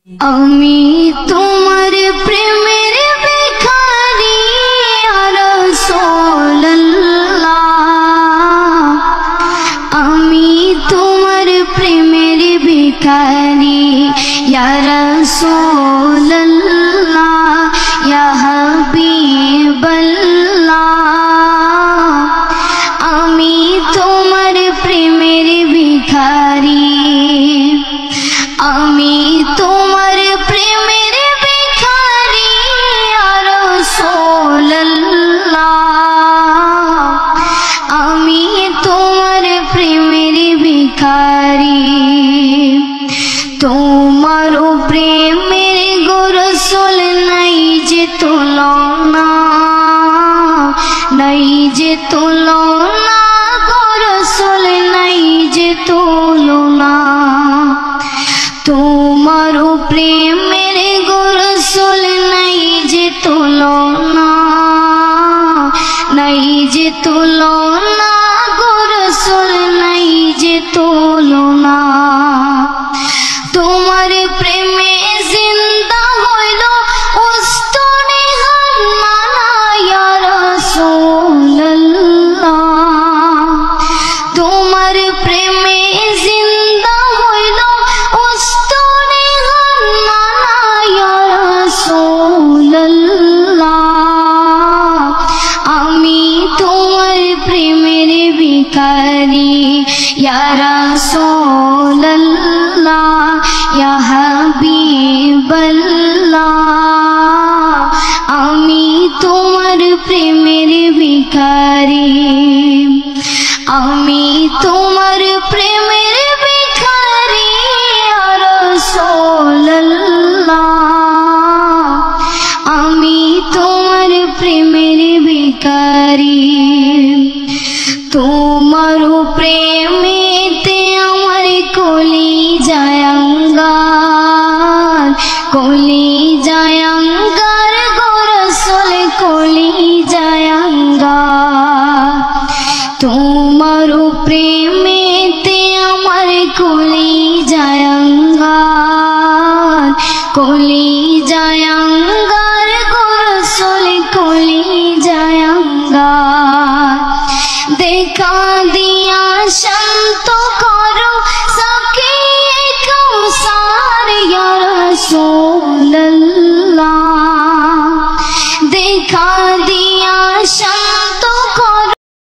আমি তোমার প্রেমের ভিখারি ইয়া রাসূলুল্লাহ, আমি তোমার প্রেমের ভিখারি ইয়া রাসূলুল্লাহ, ইয়া হাবিবাল্লাহ, আমি তোমার প্রেমের ভিখারি, আমি তোমার প্রেমের ভিখারি ইয়া রাসূলুল্লাহ, আমি তোমার প্রেমের ভিখারি। তোমার প্রেমের গো রাসূল নাই যে তুলনা, নাই যে তুলনা গো রাসূল নাই যে তুলনা। তোমার প্রেমের গো রাসূল নাই যে তুলনা, নাই যে তুলনা গো রাসূল নাই যে তুলনা। তোমার প্রেমে জিন্দা হইল উস্তনে হান্নানা ইয়া রাসূলুল্লাহ, তোমার প্রেমে জিন্দা হইল উস্তনে হান্নানা ইয়া রাসূলুল্লাহ, আমি তোমার প্রেমের ভিখারি ইয়া রাসূলুল্লাহ, ইয়া হাবিবাল্লাহ, আমি তোমার প্রেমের ভিখারি, আমি তোমার প্রেমের ভিখারি ইয়া রাসূলুল্লাহ, আমি তোমার প্রেমের ভিখারি। তোমার প্রেমেতে আমার কলিজায় আঙ্গার, কলিজায় আঙ্গার গো রাসূল কলিজায় আঙ্গার। তোমার প্রেমেতে আমার কলিজায় আঙ্গার, কলিজায় আঙ্গার গো রাসূল কলিজায় আঙ্গার। দেখা দিয়া